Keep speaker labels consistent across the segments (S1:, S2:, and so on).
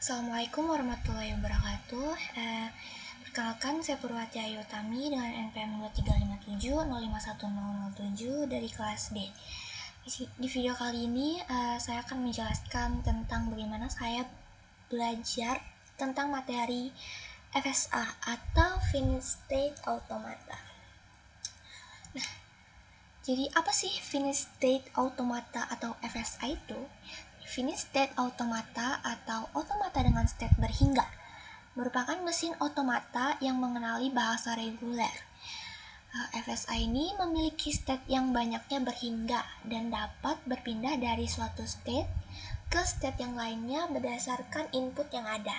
S1: Assalamualaikum warahmatullahi wabarakatuh. Perkenalkan, saya Purwati Ayu Utami dengan NPM 2357051007 dari kelas D. Di video kali ini saya akan menjelaskan tentang bagaimana saya belajar tentang materi FSA atau Finite State Automata. Nah, jadi apa sih Finite State Automata atau FSA itu? Finite State Automata atau otomata dengan state berhingga merupakan mesin otomata yang mengenali bahasa reguler. FSA ini memiliki state yang banyaknya berhingga dan dapat berpindah dari suatu state ke state yang lainnya berdasarkan input yang ada.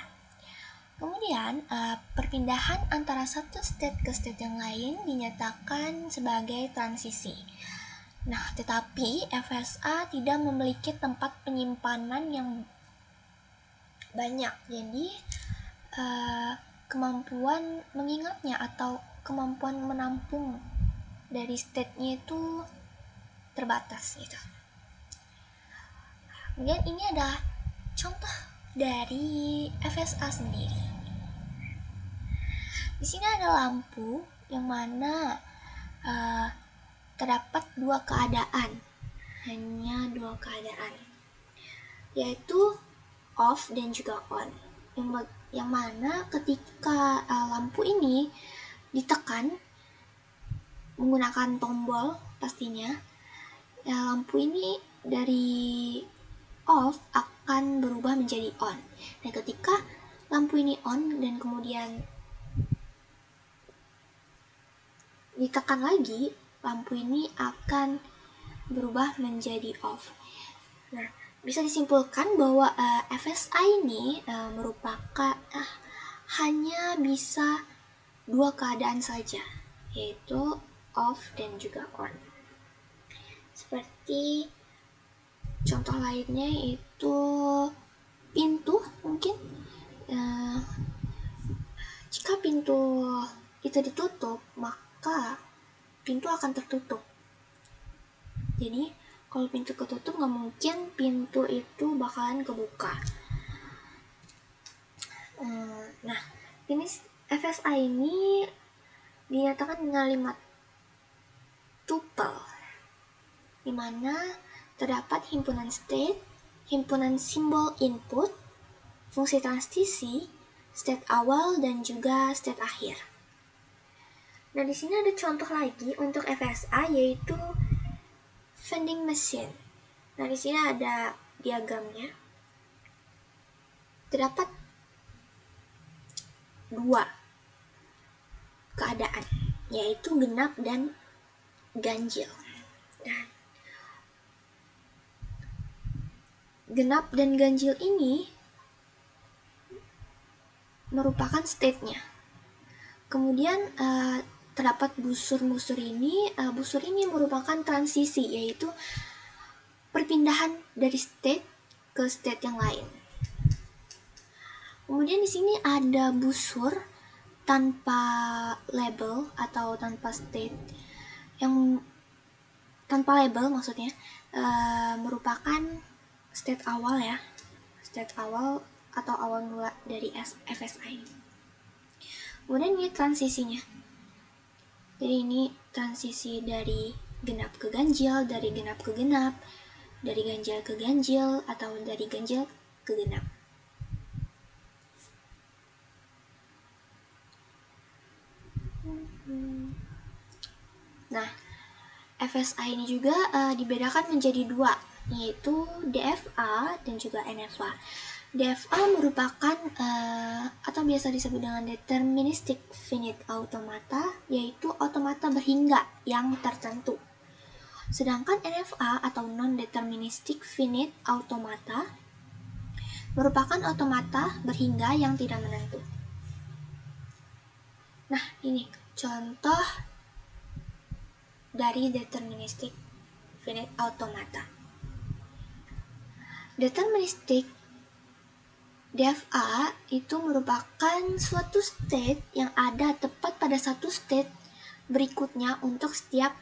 S1: Kemudian, perpindahan antara satu state ke state yang lain dinyatakan sebagai transisi. Nah, tetapi FSA tidak memiliki tempat penyimpanan yang banyak. Jadi, kemampuan mengingatnya atau kemampuan menampung dari state-nya itu terbatas gitu. Kemudian ini adalah contoh dari FSA sendiri. Di sini ada lampu yang mana terdapat hanya dua keadaan, yaitu off dan juga on. Yang mana ketika lampu ini ditekan menggunakan tombol pastinya, lampu ini dari off akan berubah menjadi on. Dan ketika lampu ini on dan kemudian ditekan lagi, lampu ini akan berubah menjadi off. Nah, bisa disimpulkan bahwa FSA ini merupakan hanya bisa dua keadaan saja, yaitu off dan juga on. Seperti contoh lainnya itu pintu mungkin. Jika pintu itu ditutup, maka pintu akan tertutup. Jadi kalau pintu ketutup, nggak mungkin pintu itu bakalan kebuka. Nah, ini FSA ini dinyatakan dengan 5 tuple, di mana terdapat himpunan state, himpunan simbol input, fungsi transisi, state awal, dan juga state akhir. Nah, di sini ada contoh lagi untuk FSA, yaitu vending machine. Nah, di sini ada diagramnya. Terdapat dua keadaan, yaitu genap dan ganjil. Nah, genap dan ganjil ini merupakan state-nya. Kemudian terdapat busur ini. Busur ini merupakan transisi, yaitu perpindahan dari state ke state yang lain. Kemudian di sini ada busur tanpa label atau tanpa state, yang tanpa label maksudnya merupakan state awal ya, state awal atau awal mula dari FSA ini. Kemudian ini transisinya. Jadi ini transisi dari genap ke ganjil, dari genap ke genap, dari ganjil ke ganjil, atau dari ganjil ke genap. Nah, FSA ini juga dibedakan menjadi dua, yaitu DFA dan juga NFA. DFA merupakan atau biasa disebut dengan Deterministic Finite Automata, yaitu otomata berhingga yang tertentu. Sedangkan NFA atau Non-Deterministic Finite Automata merupakan otomata berhingga yang tidak menentu. Nah, ini contoh dari Deterministic Finite Automata. Deterministic DFA itu merupakan suatu state yang ada tepat pada satu state berikutnya untuk setiap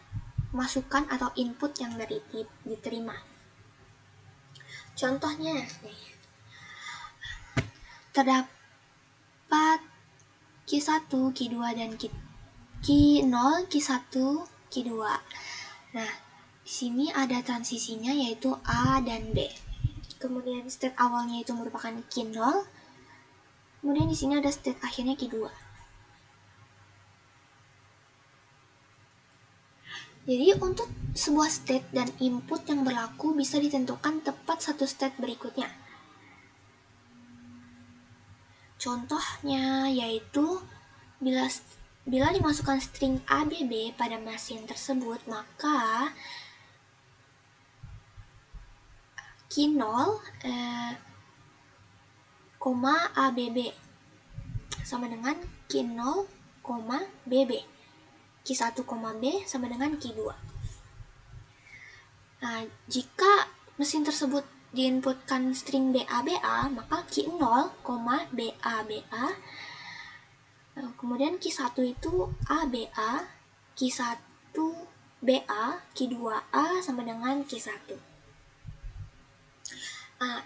S1: masukan atau input yang diterima. Contohnya nih, terdapat Q1, Q2, dan Q0, Q1, Q2. Nah, di sini ada transisinya yaitu A dan B. Kemudian state awalnya itu merupakan Q0. Kemudian di sini ada state akhirnya Q2. Jadi untuk sebuah state dan input yang berlaku bisa ditentukan tepat satu state berikutnya. Contohnya yaitu bila dimasukkan string ABB pada mesin tersebut, maka Q0, ABB sama dengan Q0, BB. Q1, B sama dengan Q2. Nah, jika mesin tersebut diinputkan string BA, maka Q0, BA, kemudian Q1 itu ABA, Q1 BA, Q2A sama dengan Q1.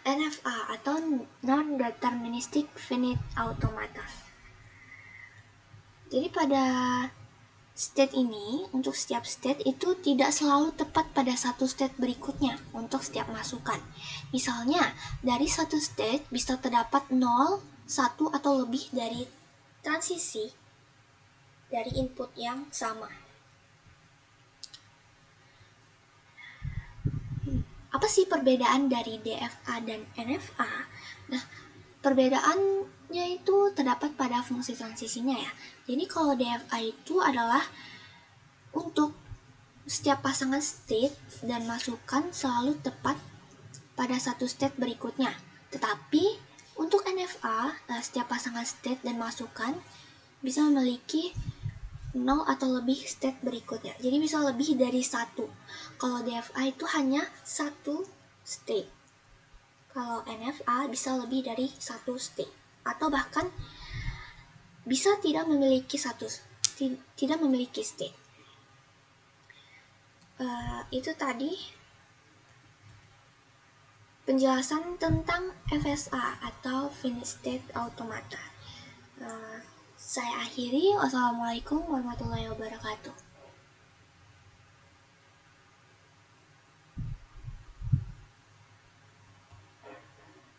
S1: NFA atau Non-Deterministic Finite Automata. Jadi pada state ini, untuk setiap state itu tidak selalu tepat pada satu state berikutnya untuk setiap masukan. Misalnya, dari satu state bisa terdapat 0, 1, atau lebih dari transisi dari input yang sama. Apa sih perbedaan dari DFA dan NFA? Nah, perbedaannya itu terdapat pada fungsi transisinya ya. Jadi kalau DFA itu adalah untuk setiap pasangan state dan masukan selalu tepat pada satu state berikutnya. Tetapi untuk NFA, setiap pasangan state dan masukan bisa memiliki 0 atau lebih state berikutnya. Jadi bisa lebih dari satu. Kalau DFA itu hanya satu state. Kalau NFA bisa lebih dari satu state. Atau bahkan bisa tidak memiliki state. Itu tadi penjelasan tentang FSA atau Finite State Automata. Saya akhiri. Wassalamualaikum warahmatullahi wabarakatuh.